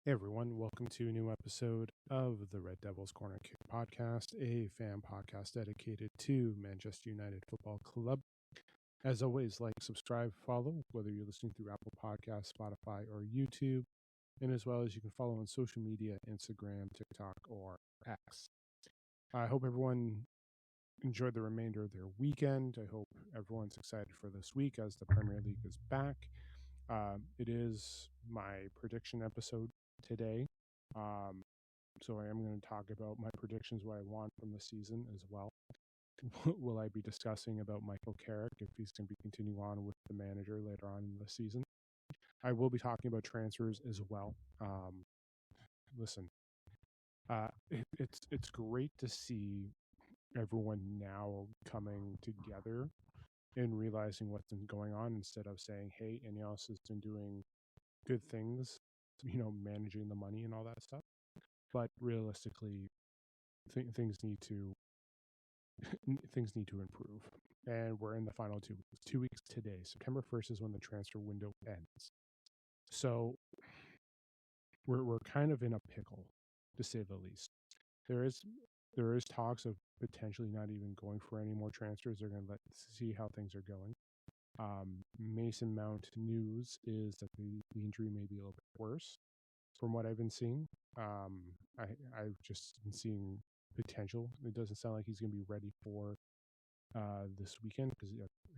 Hey everyone, welcome to a new episode of the Red Devils Corner Kick podcast, a fan podcast dedicated to Manchester United Football Club. As always, like, subscribe, follow, whether you're listening through Apple Podcasts, Spotify, or YouTube, and as well as you can follow on social media, Instagram, TikTok, or X. I hope everyone enjoyed the remainder of their weekend. I hope everyone's excited for this week as the Premier League is back. It is my prediction episode today. So I am going to talk about my predictions, what I want from the season as well. Will I be discussing about Michael Carrick if he's going to be continuing on with the manager later on in the season? I will be talking about transfers as well. Listen, it's great to see everyone now coming together and realizing what's been going on instead of saying, "Hey, Ineos has been doing good things, managing the money and all that stuff." But realistically, things need to improve, and we're in the final 2 weeks. 2 weeks today. September 1st is when the transfer window ends. So we're kind of in a pickle, to say the least. There is talks of potentially not even going for any more transfers. They're going to see how things are going. Mason Mount news is that the injury may be a little bit worse from what I've been seeing. I've just been seeing potential. It doesn't sound like he's going to be ready for this weekend because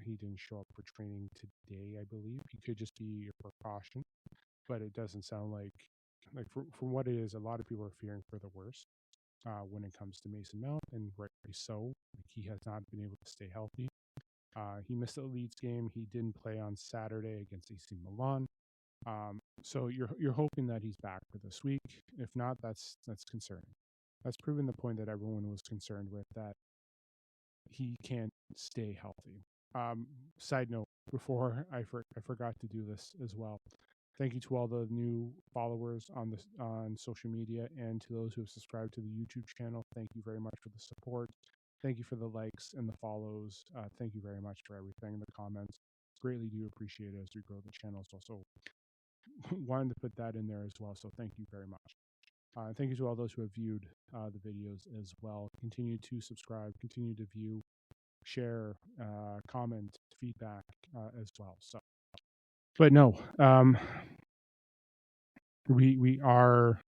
he didn't show up for training today, I believe. He could just be a precaution, but it doesn't sound like from what it is, a lot of people are fearing for the worst when it comes to Mason Mount, and rightly so. He has not been able to stay healthy. He missed the Leeds game. He didn't play on Saturday against AC Milan. So you're hoping that he's back for this week. If not, that's concerning. That's proven the point that everyone was concerned with, that he can't stay healthy. Side note, before I forgot to do this as well. Thank you to all the new followers on social media and to those who have subscribed to the YouTube channel. Thank you very much for the support. Thank you for the likes and the follows. Thank you very much for everything, the comments. Greatly do appreciate it as we grow the channel. So wanted to put that in there as well. So thank you very much. Thank you to all those who have viewed the videos as well. Continue to subscribe, continue to view, share, comment, feedback as well. So, but no, we are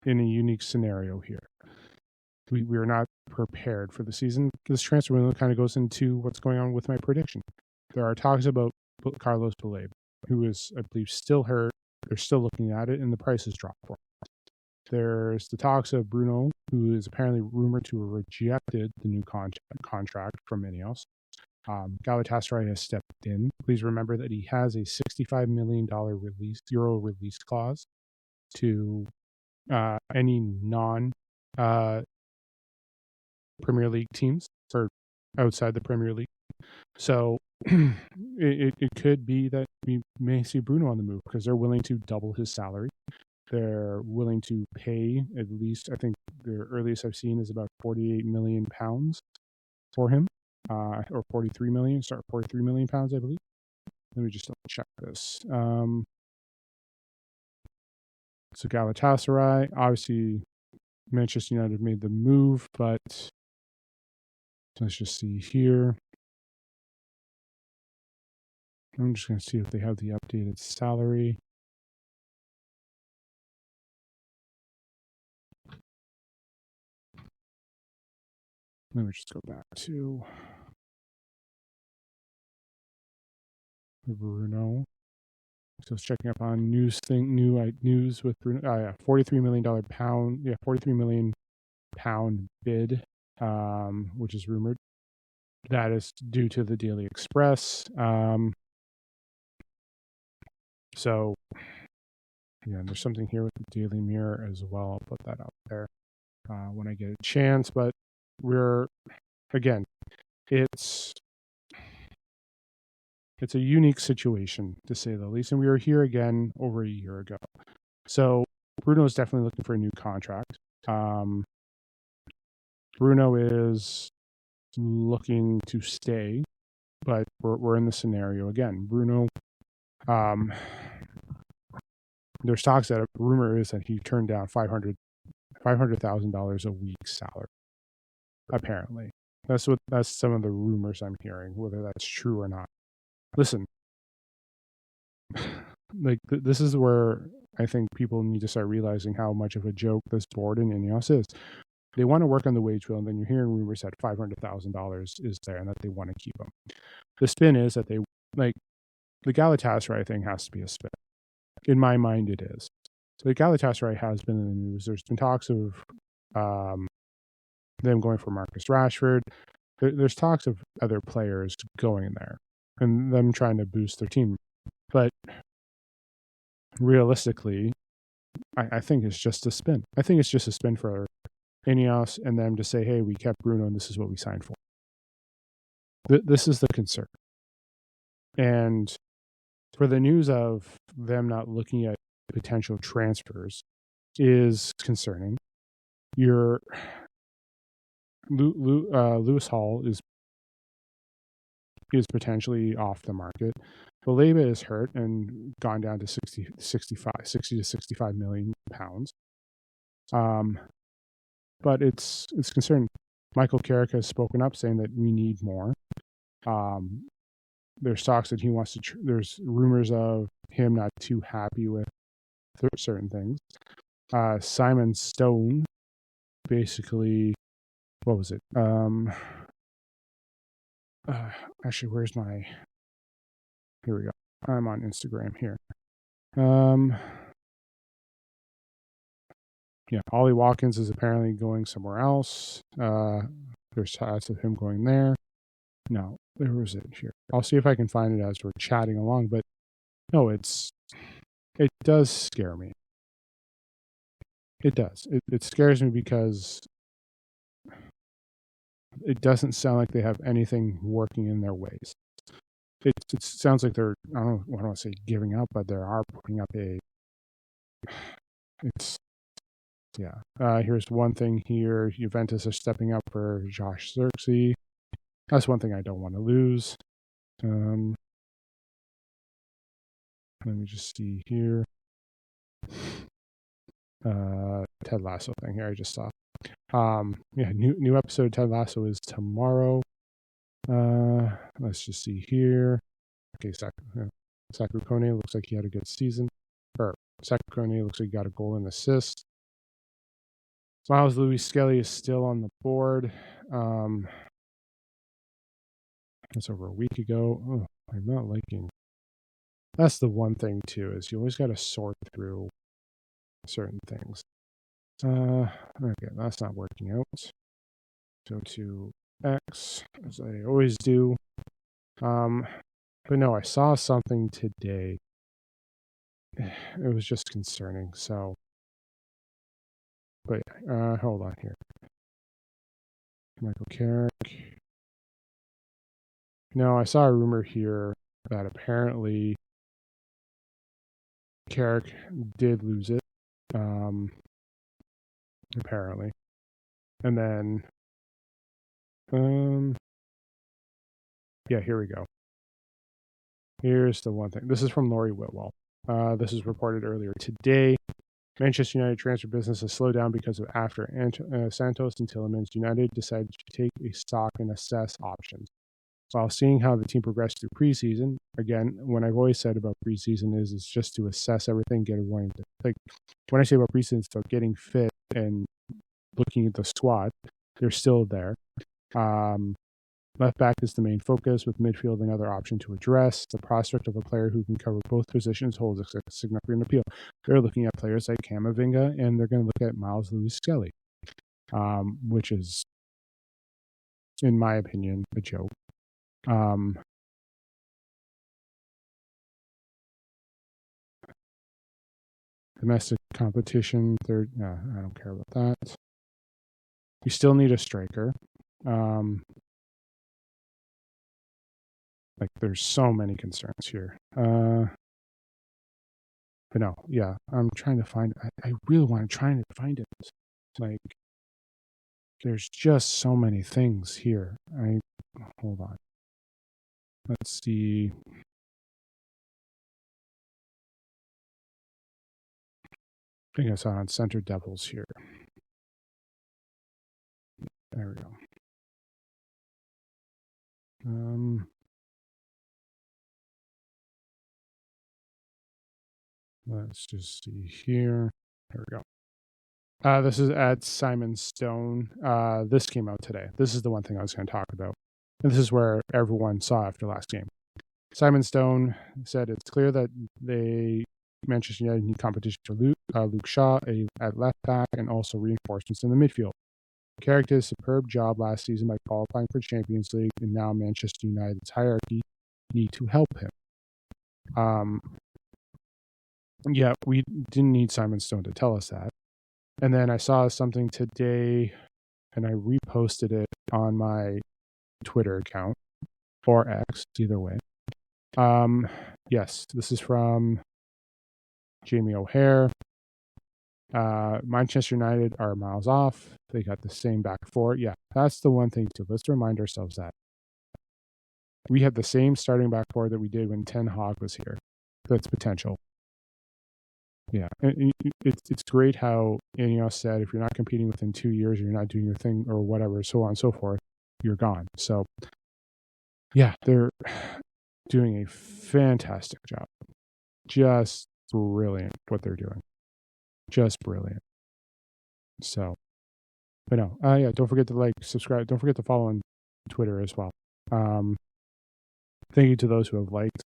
in a unique scenario here. We are not prepared for the season. This transfer window kind of goes into what's going on with my prediction. There are talks about Carlos Baleba, who is, I believe, still hurt. They're still looking at it, and the price has dropped for him. There's the talks of Bruno, who is apparently rumored to have rejected the new contract from Ineos. Galatasaray has stepped in. Please remember that he has a $65 million euro release clause to any non Premier League teams or outside the Premier League. So it could be that we may see Bruno on the move because they're willing to double his salary. They're willing to pay at least, I think the earliest I've seen is about £48 million for him, or 43 million, 43 million pounds, I believe. Let me just double check this. So Galatasaray, obviously Manchester United made the move, but let's just see here. I'm just going to see if they have the updated salary. Let me just go back to Bruno. So I was checking up on news with Bruno. $43 million pound. Yeah, £43 million bid, which is rumored. That is due to the Daily Express. So, yeah, there's something here with the Daily Mirror as well. I'll put that out there when I get a chance. But again, it's a unique situation, to say the least. And we were here again over a year ago. So Bruno is definitely looking for a new contract. Bruno is looking to stay, but we're in the scenario again. Bruno there's talks that a rumor is that he turned down $500,000 a week salary. Apparently, that's some of the rumors I'm hearing. Whether that's true or not, listen, like this is where I think people need to start realizing how much of a joke this board in Ineos is. They want to work on the wage bill, and then you're hearing rumors that $500,000 is there and that they want to keep them. The spin is that they like the Galatasaray thing has to be a spin. In my mind, it is. So the Galatasaray has been in the news. There's been talks of them going for Marcus Rashford. There's talks of other players going there and them trying to boost their team. But realistically, I think it's just a spin. I think it's just a spin for Ineos and them to say, hey, we kept Bruno and this is what we signed for. This is the concern. And for the news of them not looking at potential transfers is concerning. Lewis Hall is potentially off the market. Baleba is hurt and gone down to 60 to 65 million pounds. But it's concerning. Michael Carrick has spoken up saying that we need more. There's talks that he wants to. There's rumors of him not too happy with certain things. Simon Stone, basically, what was it? Actually, where's my? Here we go. I'm on Instagram here. Yeah, Ollie Watkins is apparently going somewhere else. There's talks of him going there. No, where was it here? I'll see if I can find it as we're chatting along. But no, it does scare me. It does. It scares me because it doesn't sound like they have anything working in their ways. It sounds like they're, I don't want to say giving up, but they are putting up here's one thing here. Juventus are stepping up for Josh Zirkzee. That's one thing I don't want to lose. Let me just see here. Ted Lasso thing here I just saw. New episode of Ted Lasso is tomorrow. Let's just see here. Okay, Saku Kone looks like he had a good season. Or Saku Kone looks like he got a goal and assist. Miles Louis Skelly is still on the board. That's over a week ago. Oh, I'm not liking. That's the one thing too, is you always got to sort through certain things. Okay, that's not working out. Go to X, as I always do. But no, I saw something today. It was just concerning. So, but hold on here. Michael Carrick. No, I saw a rumor here that apparently Carrick did lose it. Apparently. And then here we go. Here's the one thing. This is from Laurie Whitwell. This is reported earlier today. Manchester United transfer business has slowed down because of after Santos and Tielemans. United decided to take a stock and assess options. While seeing how the team progressed through preseason, again, when I've always said about preseason is just to assess everything, get everyone. Like when I say about preseason, it's about getting fit and looking at the squad. They're still there. Left back is the main focus, with midfield another option to address. The prospect of a player who can cover both positions holds a significant appeal. They're looking at players like Camavinga, and they're going to look at Miles Louis Skelly, which is, in my opinion, a joke. Domestic competition, third. No, I don't care about that. We still need a striker. Like there's so many concerns here. But no, yeah, I'm trying to find. I really want to try and find it. Like there's just so many things here. Hold on. Let's see. think I saw on Center Devils here. There we go. Let's just see here. There we go. This is at Simon Stone. This came out today. This is the one thing I was going to talk about. And this is where everyone saw after last game. Simon Stone said it's clear that Manchester United need competition for Luke Shaw at left back and also reinforcements in the midfield. Carrick did a superb job last season by qualifying for Champions League, and now Manchester United's hierarchy need to help him. Yeah, we didn't need Simon Stone to tell us that. And then I saw something today, and I reposted it on my Twitter account, or X, either way. Yes, this is from Jamie O'Hare. Manchester United are miles off. They got the same back four. Yeah, that's the one thing too. Let's remind ourselves that we have the same starting back four that we did when Ten Hag was here. That's potential. Yeah, it's great how Ineos said if you're not competing within 2 years, or you're not doing your thing or whatever, so on and so forth, you're gone. So, yeah, they're doing a fantastic job. Just brilliant what they're doing. Just brilliant. So, but no, yeah, don't forget to like, subscribe. Don't forget to follow on Twitter as well. Thank you to those who have liked.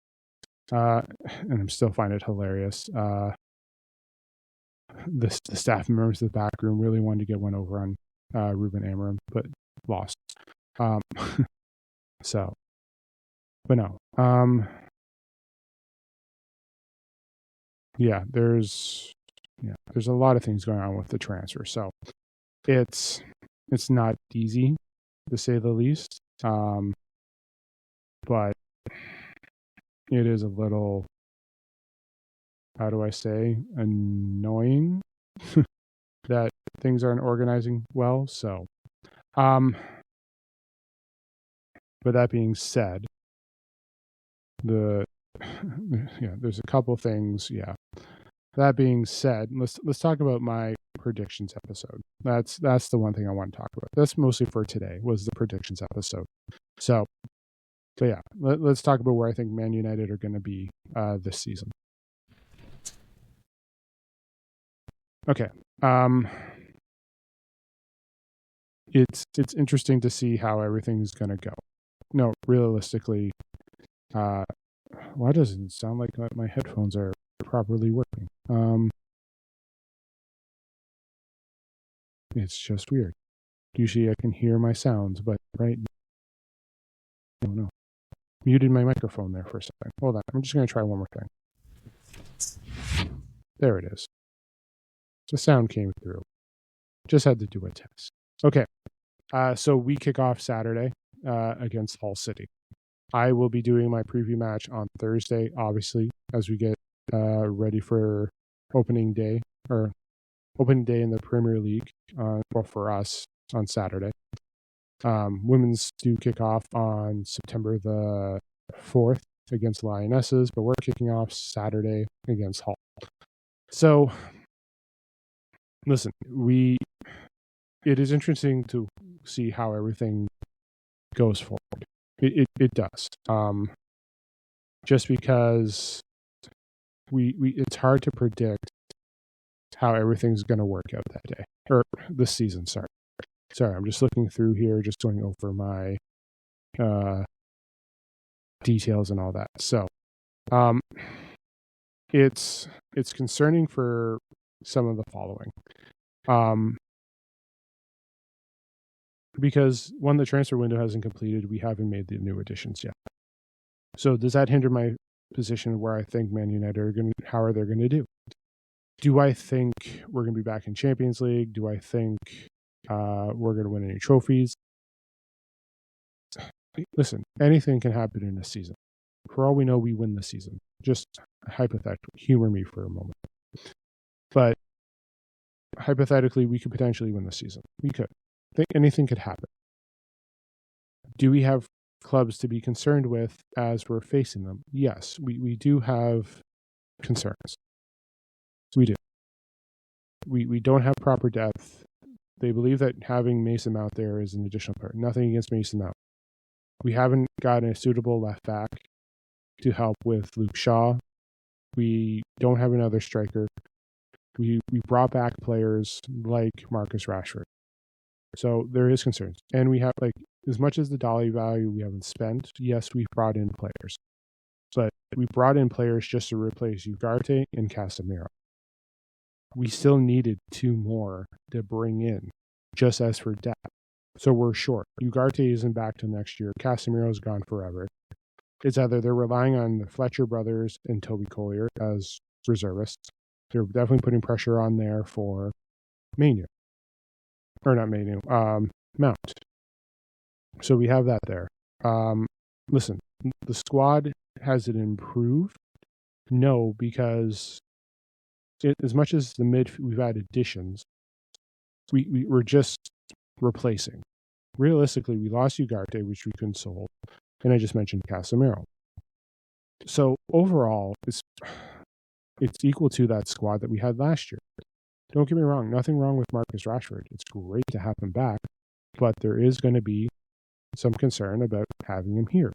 And I'm still find it hilarious. The staff members of the back room really wanted to get one over on Ruben Amorim, but lost. So, but no. Yeah, there's a lot of things going on with the transfer. So it's not easy, to say the least. But it is a little, how do I say, annoying that things aren't organizing well. So, but that being said, there's a couple things. Yeah. That being said, let's talk about my predictions episode. That's the one thing I want to talk about. That's mostly for today, was the predictions episode. So yeah, let's talk about where I think Man United are going to be this season. Okay. It's interesting to see how everything's going to go. No, realistically, why doesn't it sound like my headphones are properly working? It's just weird. Usually I can hear my sounds, but right now, I don't know. Muted my microphone there for a second. Hold on. I'm just going to try one more thing. There it is. The sound came through. Just had to do a test. Okay. So we kick off Saturday against Hull City. I will be doing my preview match on Thursday, obviously, as we get ready for opening day in the Premier League. Well, for us on Saturday. Women's do kick off on September the 4th against Lionesses, but we're kicking off Saturday against Hull. So, listen, it is interesting to see how everything goes forward. It does. Just because it's hard to predict how everything's going to work out that day or this season. Sorry, I'm just looking through here, just going over my details and all that. So, it's concerning for some of the following. Because one, the transfer window hasn't completed. We haven't made the new additions yet. So does that hinder my position where I think Man United how are they going to do? Do I think we're going to be back in Champions League? Do I think we're going to win any trophies? Listen, anything can happen in a season. For all we know, we win the season. Just hypothetically, humor me for a moment. But hypothetically, we could potentially win the season. We could. I think anything could happen. Do we have clubs to be concerned with as we're facing them? Yes, we do have concerns. We do. We don't have proper depth. They believe that having Mason Mount there is an additional part. Nothing against Mason Mount. We haven't gotten a suitable left back to help with Luke Shaw. We don't have another striker. We brought back players like Marcus Rashford. So there is concerns. And we have, like, as much as the dollar value we haven't spent, yes, we've brought in players. But we brought in players just to replace Ugarte and Casemiro. We still needed 2 more to bring in, just as for depth. So we're short. Ugarte isn't back till next year. Casemiro's gone forever. It's either they're relying on the Fletcher brothers and Toby Collier as reservists. They're definitely putting pressure on there for Manu. Or not Manu, Mount. So we have that there. Listen, the squad, has it improved? No, because as much as the mid we've had additions, we're just replacing. Realistically, we lost Ugarte, which we couldn't solve, and I just mentioned Casemiro. So overall, it's equal to that squad that we had last year. Don't get me wrong, nothing wrong with Marcus Rashford. It's great to have him back, but there is going to be some concern about having him here,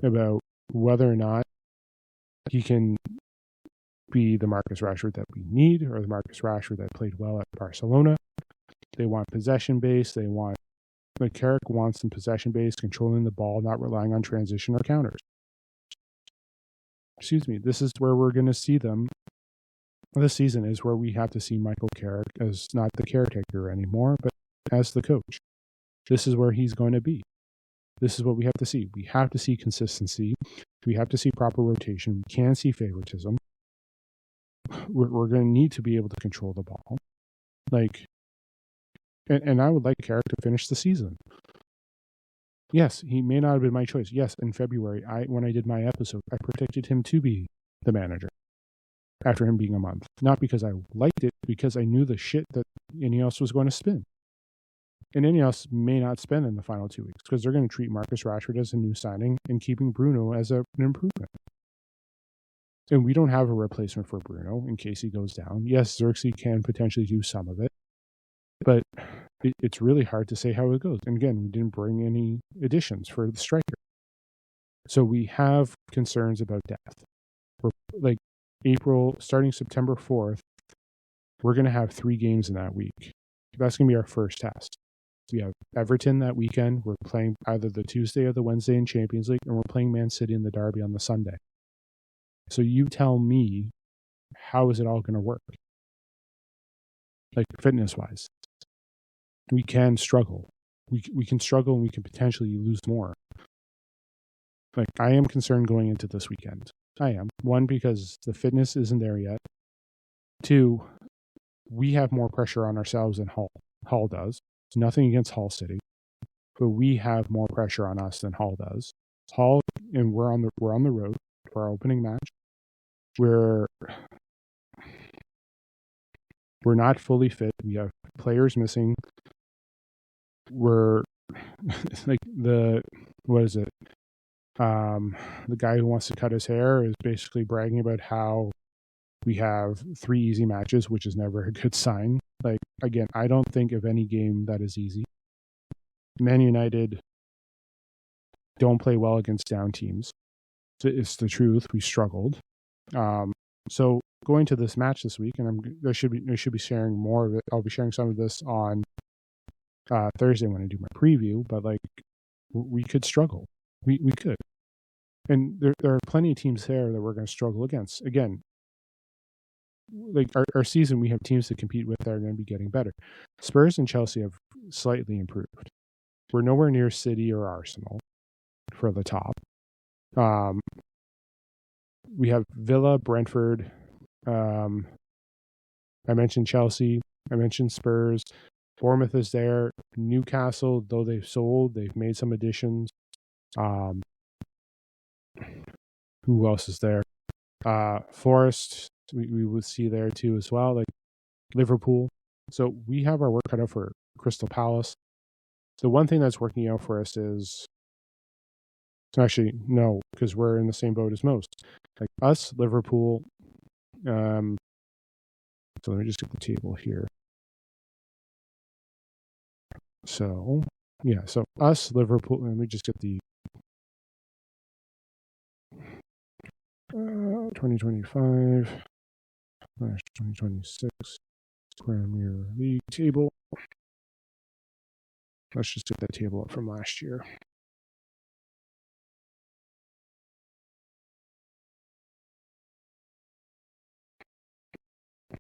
about whether or not he can be the Marcus Rashford that we need, or the Marcus Rashford that played well at Barcelona. They want possession base. They want, like, Carrick wants some possession base, controlling the ball, not relying on transition or counters. Excuse me. This is where we're going to see them. This season is where we have to see Michael Carrick as not the caretaker anymore, but as the coach. This is where he's going to be. This is what we have to see. We have to see consistency. We have to see proper rotation. We can't see favoritism. We're going to need to be able to control the ball. Like, and I would like Carrick to finish the season. Yes, he may not have been my choice. Yes, in February, when I did my episode, I predicted him to be the manager after him being a month. Not because I liked it, because I knew the shit that Ineos was going to spin. And Ineos may not spend in the final 2 weeks because they're going to treat Marcus Rashford as a new signing and keeping Bruno as an improvement. And we don't have a replacement for Bruno in case he goes down. Yes, Xerxes can potentially do some of it, but it's really hard to say how it goes. And again, we didn't bring any additions for the striker. So we have concerns about depth. Like, starting September 4th, we're going to have 3 games in that week. That's going to be our first test. We have Everton that weekend. We're playing either the Tuesday or the Wednesday in Champions League, and we're playing Man City in the Derby on the Sunday. So you tell me, how is it all going to work? Like, fitness-wise. We can struggle. We can struggle, and we can potentially lose more. Like, I am concerned going into this weekend. I am. 1, because the fitness isn't there yet. 2, we have more pressure on ourselves than Hull. Hull does. It's nothing against Hull City, but we have more pressure on us than Hull does. Hull, and we're on the road for our opening match. We're not fully fit. We have players missing. We're like what is it? The guy who wants to cut his hair is basically bragging about how we have 3 easy matches, which is never a good sign. Like, again, I don't think of any game that is easy. Man United don't play well against down teams. It's the truth. We struggled. So going to this match this week, and I should be sharing more of it. I'll be sharing some of this on Thursday when I do my preview. But, like, we could struggle. We could, and there are plenty of teams there that we're going to struggle against. Again, like our season, we have teams to compete with that are going to be getting better. Spurs and Chelsea have slightly improved. We're nowhere near City or Arsenal for the top. We have Villa, Brentford. I mentioned Chelsea. I mentioned Spurs. Bournemouth is there. Newcastle, though they've sold, they've made some additions. Who else is there? Forest, we would see there too as well, like Liverpool. So we have our work cut out for Crystal Palace. The one thing that's working out for us is, actually, no, because we're in the same boat as most. Like us, Liverpool, So let me just get the table here. So, yeah, so us, Liverpool, let me just get the 2025/2026 Premier League table. Let's just get that table up from last year.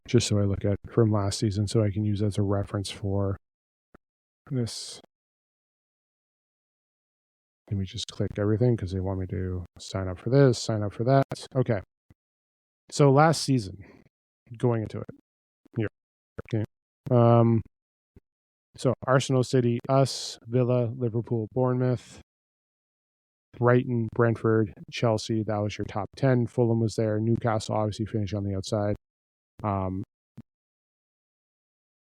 Just so I look at from last season so I can use as a reference for this. Let me just click everything because they want me to sign up for this, sign up for that. Okay. So last season, going into it. Here. Okay. So Arsenal, City, us, Villa, Liverpool, Bournemouth, Brighton, Brentford, Chelsea. That was your top 10. Fulham was there. Newcastle obviously finished on the outside.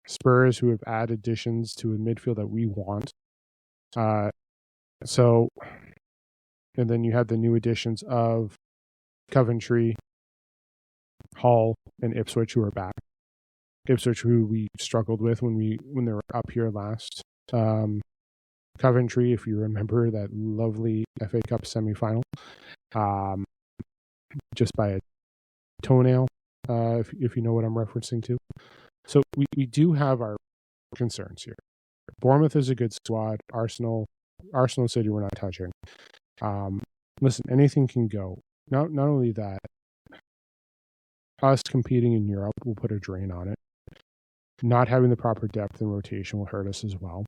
Spurs, who have added additions to a midfield that we want. So, and then you had the new additions of Coventry, Hull, and Ipswich, who are back. Ipswich, who we struggled with when they were up here last. Coventry, if you remember that lovely FA Cup semifinal, just by a toenail, if you know what I'm referencing to. So we do have our concerns here. Bournemouth is a good squad. Arsenal City we're not touching. Listen, anything can go. Not only that, us competing in Europe will put a drain on it. Not having the proper depth and rotation will hurt us as well.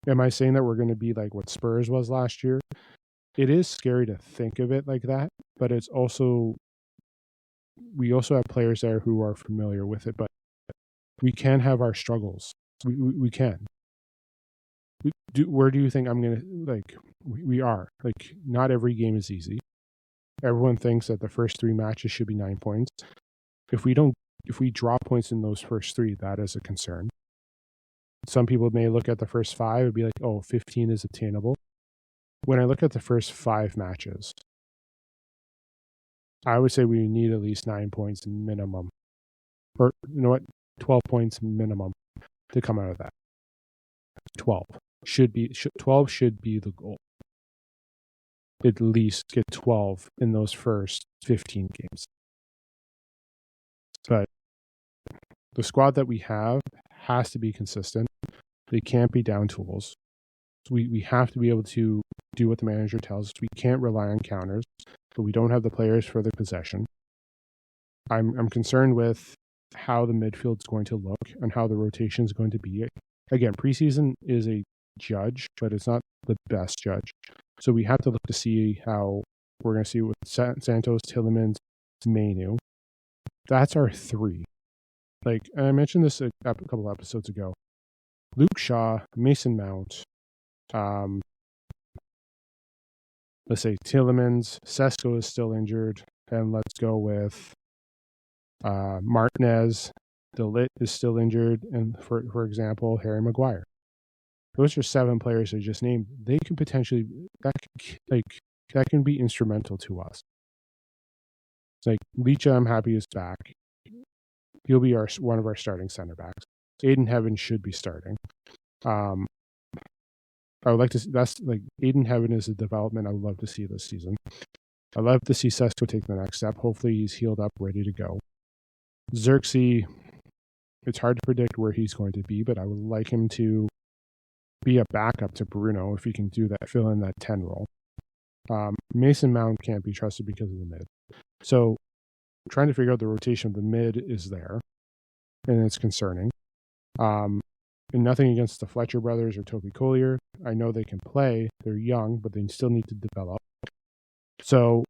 Am I saying that we're going to be like what Spurs was last year? It is scary to think of it like that, but it's also, we also have players there who are familiar with it, but we can have our struggles. We can. Where do you think I'm going to, like, we are. Like, not every game is easy. Everyone thinks that the first 3 matches should be 9 points. If we drop points in those first 3, that is a concern. Some people may look at the first 5 and be like, oh, 15 is attainable. When I look at the first 5 matches, I would say we need at least 9 points minimum. Or, you know what? 12 points minimum to come out of that. 12 should be the goal. At least get 12 in those first 15 games. But the squad that we have has to be consistent. They can't be down tools. We have to be able to do what the manager tells us. We can't rely on counters, but we don't have the players for the possession. I'm concerned with how the midfield is going to look and how the rotation is going to be. Again, preseason is a judge, but it's not the best judge. So we have to look to see how we're going to see with Santos, Tielemans, Mainu. That's our 3. Like, and I mentioned this a couple episodes ago. Luke Shaw, Mason Mount, let's say Tielemans, Sesko is still injured, and let's go with Martinez. De Ligt is still injured, and for example, Harry Maguire. Those are 7 players I just named. They can potentially that can be instrumental to us. Like Licha, I'm happy is back. He'll be one of our starting center backs. Aiden Heaven should be starting. I would like to. That's like Aiden Heaven is a development I would love to see this season. I'd love to see Sesko take the next step. Hopefully, he's healed up, ready to go. Xerxes, it's hard to predict where he's going to be, but I would like him to be a backup to Bruno if he can do that, fill in that 10 role. Mason Mount can't be trusted because of the mid. So trying to figure out the rotation of the mid is there, and it's concerning. And nothing against the Fletcher brothers or Toby Collier. I know they can play. They're young, but they still need to develop. So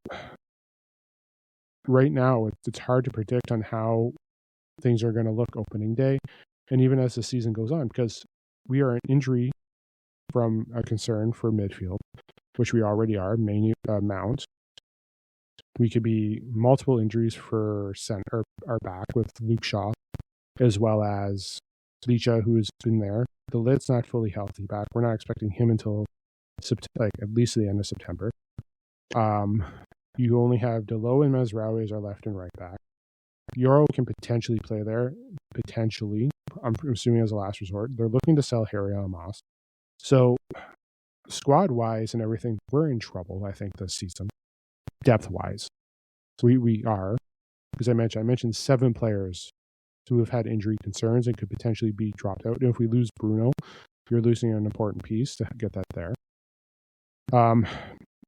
right now, it's hard to predict on how things are going to look opening day, and even as the season goes on, because we are an injury from a concern for midfield, which we already are, Mount. We could be multiple injuries for center, our back with Luke Shaw, as well as Licha, who has been there. The Lid's not fully healthy back. We're not expecting him until at least the end of September. You only have Delo and Mazraoui as our left and right back. Euro can potentially play there. Potentially. I'm assuming as a last resort. They're looking to sell Harry Amos. So squad-wise and everything, we're in trouble, I think, this season. Depth-wise. We are. Because I mentioned 7 players who have had injury concerns and could potentially be dropped out. And if we lose Bruno, you're losing an important piece to get that there.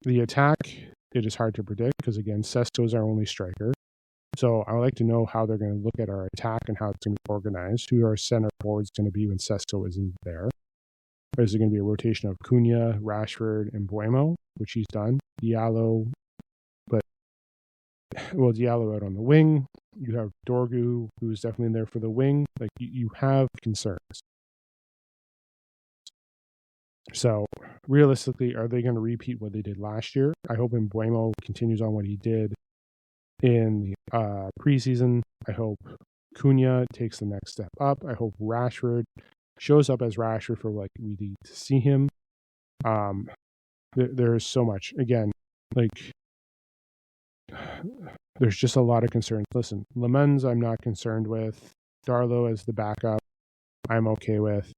The attack, it is hard to predict because, again, Sesko is our only striker. So I would like to know how they're going to look at our attack and how it's going to be organized, who our center forward is going to be when Sesko isn't there. Is it going to be a rotation of Cunha, Rashford, and Mbeumo, which he's done? Diallo out on the wing. You have Dorgu, who's definitely in there for the wing. Like, you have concerns. So, realistically, are they going to repeat what they did last year? I hope Mbeumo continues on what he did in the preseason. I hope Cunha takes the next step up. I hope Rashford shows up as Rashford for like we need to see him. There's so much. Again, like, there's just a lot of concerns. Listen, Lemens I'm not concerned with. Darlow as the backup, I'm okay with.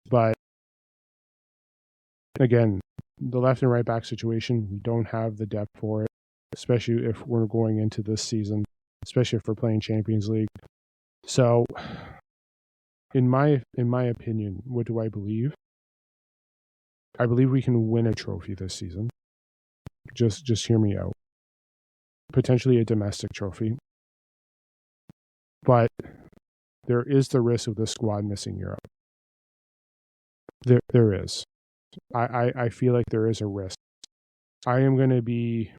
But again, the left and right back situation, we don't have the depth for it, especially if we're going into this season, especially if we're playing Champions League. So, in my opinion, what do I believe? I believe we can win a trophy this season. Just hear me out. Potentially a domestic trophy. But there is the risk of the squad missing Europe. There is. I feel like there is a risk. I am going to be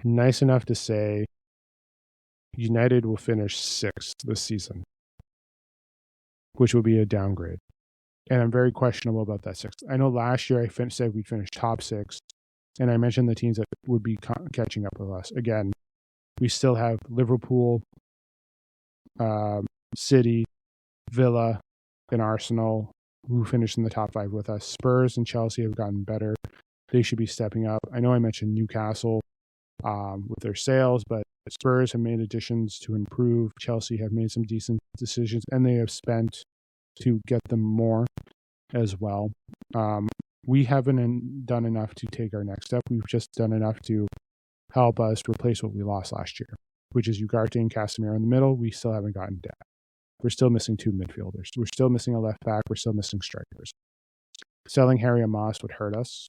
nice enough to say United will finish 6th this season, which would be a downgrade. And I'm very questionable about that 6th. I know last year I said we'd finish top 6, and I mentioned the teams that would be catching up with us. Again, we still have Liverpool, City, Villa, and Arsenal, who finished in the top 5 with us. Spurs and Chelsea have gotten better. They should be stepping up. I know I mentioned Newcastle with their sales, but Spurs have made additions to improve. Chelsea have made some decent decisions, and they have spent to get them more as well. We haven't done enough to take our next step. We've just done enough to help us replace what we lost last year, which is Ugarte and Casemiro in the middle. We still haven't gotten depth. We're still missing 2 midfielders. We're still missing a left back. We're still missing strikers. Selling Harry Amos would hurt us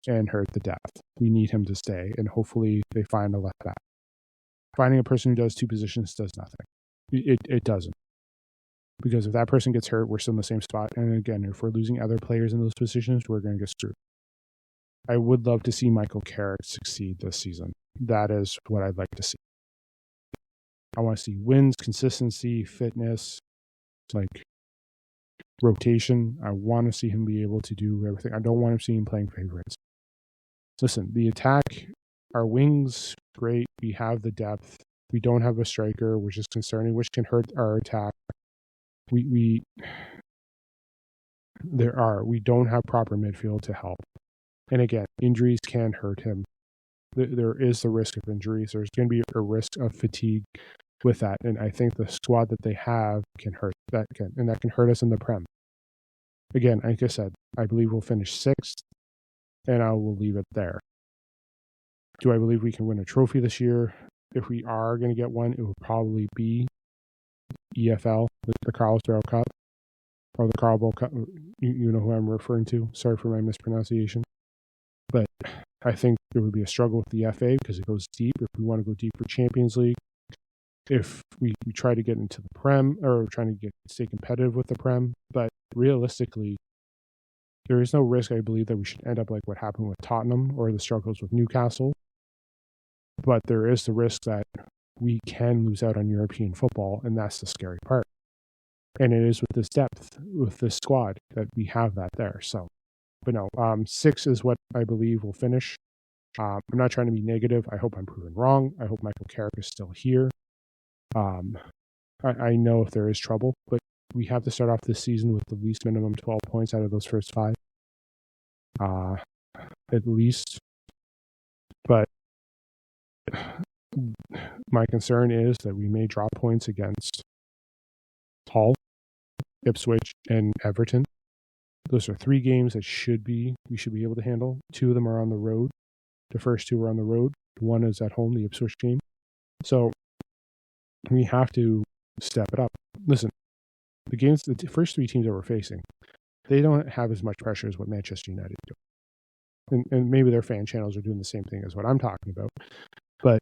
and hurt the depth. We need him to stay, and hopefully they find a left back. Finding a person who does 2 positions does nothing. It doesn't. Because if that person gets hurt, we're still in the same spot. And again, if we're losing other players in those positions, we're going to get screwed. I would love to see Michael Carrick succeed this season. That is what I'd like to see. I want to see wins, consistency, fitness, like rotation. I want to see him be able to do everything. I don't want to see him playing favorites. Listen, the attack, our wings, great. We have the depth. We don't have a striker, which is concerning, which can hurt our attack. We don't have proper midfield to help. And again, injuries can hurt him. There is the risk of injuries. There's going to be a risk of fatigue with that. And I think the squad that they have can hurt that can hurt us in the Prem. Again, like I said, I believe we'll finish 6th, and I will leave it there. Do I believe we can win a trophy this year? If we are going to get one, it will probably be EFL, the Carlsberg Cup, or the Carlsberg Cup. You know who I'm referring to. Sorry for my mispronunciation. But I think there would be a struggle with the FA because it goes deep. If we want to go deep for Champions League, if we try to get into the Prem, or trying to stay competitive with the Prem, but realistically, there is no risk, I believe, that we should end up like what happened with Tottenham or the struggles with Newcastle. But there is the risk that we can lose out on European football, and that's the scary part. And it is with this depth, with this squad, that we have that there. So, but no, 6 is what I believe will finish. I'm not trying to be negative. I hope I'm proven wrong. I hope Michael Carrick is still here. I know if there is trouble, but we have to start off this season with the least minimum 12 points out of those first 5. At least. But my concern is that we may drop points against Hull, Ipswich, and Everton. Those are 3 games that we should be able to handle. 2 of them are on the road. The first 2 are on the road. 1 is at home, the Ipswich game. So we have to step it up. Listen, the first 3 teams that we're facing, they don't have as much pressure as what Manchester United do. And maybe their fan channels are doing the same thing as what I'm talking about. But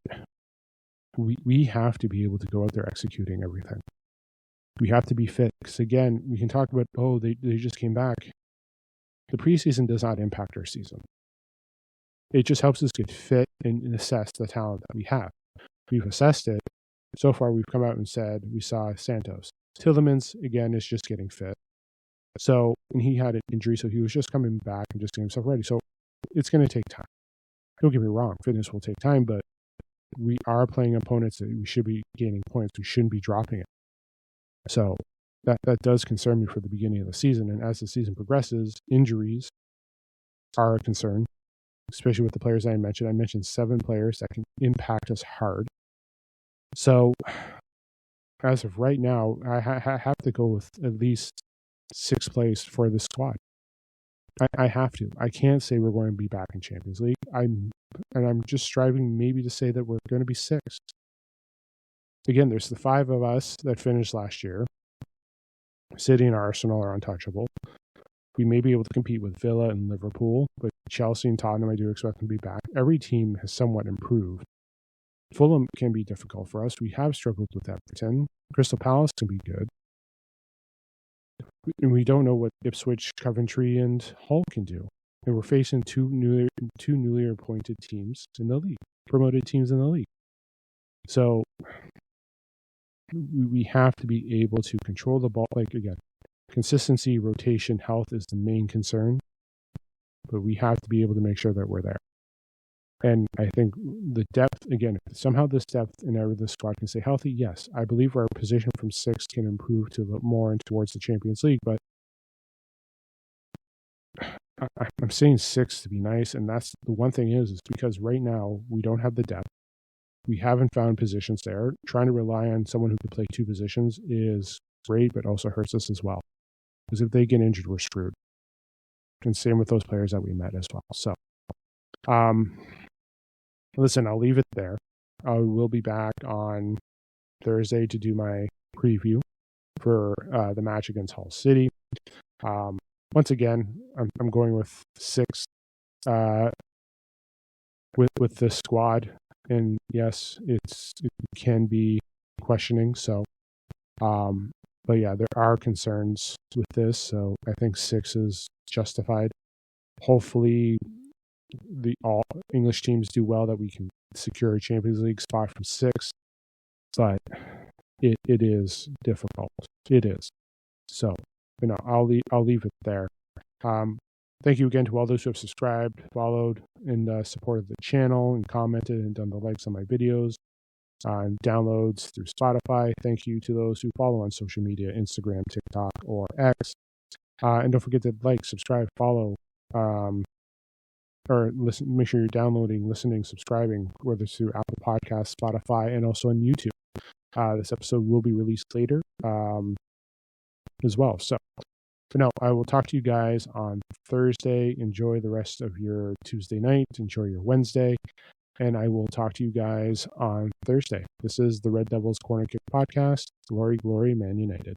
we have to be able to go out there executing everything. We have to be fit. Because again, we can talk about, they just came back. The preseason does not impact our season. It just helps us get fit and assess the talent that we have. We've assessed it. So far, we've come out and said we saw Santos. Tielemans, again, is just getting fit. So, and he had an injury, so he was just coming back and just getting himself ready. So it's going to take time. Don't get me wrong, fitness will take time, but we are playing opponents that we should be gaining points. We shouldn't be dropping it. So that does concern me for the beginning of the season. And as the season progresses, injuries are a concern, especially with the players I mentioned. I mentioned 7 players that can impact us hard. So as of right now, I have to go with at least 6th place for the squad. I have to. I can't say we're going to be back in Champions League. I'm just striving maybe to say that we're going to be 6th. Again, there's the 5 of us that finished last year. City and Arsenal are untouchable. We may be able to compete with Villa and Liverpool, but Chelsea and Tottenham, I do expect them to be back. Every team has somewhat improved. Fulham can be difficult for us. We have struggled with Everton. Crystal Palace can be good. And we don't know what Ipswich, Coventry, and Hull can do. And we're facing two newly appointed teams in the league, promoted teams in the league. So we have to be able to control the ball. Like, again, consistency, rotation, health is the main concern. But we have to be able to make sure that we're there. And I think the depth, again, if somehow this depth in the squad can stay healthy, yes, I believe our position from 6 can improve to look more and towards the Champions League. But I'm saying 6 to be nice, and that's the one thing is because right now we don't have the depth. We haven't found positions there. Trying to rely on someone who can play 2 positions is great, but also hurts us as well. Because if they get injured, we're screwed. And same with those players that we met as well. So, listen, I'll leave it there. I will be back on Thursday to do my preview for the match against Hull City. Once again, I'm going with 6 with the squad, and yes, it can be questioning. So, but yeah, there are concerns with this. So I think 6 is justified. Hopefully, all English teams do well that we can secure a Champions League spot from 6, but it is difficult. It is. So, I'll leave it there. Thank you again to all those who have subscribed, followed, and supported the channel, and commented and done the likes on my videos, and downloads through Spotify. Thank you to those who follow on social media, Instagram, TikTok, or X. And don't forget to like, subscribe, follow, or listen. Make sure you're downloading, listening, subscribing, whether it's through Apple Podcasts, Spotify, and also on YouTube. This episode will be released later as well. So, but no, I will talk to you guys on Thursday. Enjoy the rest of your Tuesday night. Enjoy your Wednesday. And I will talk to you guys on Thursday. This is the Red Devils Corner Kick Podcast. Glory, glory, Man United.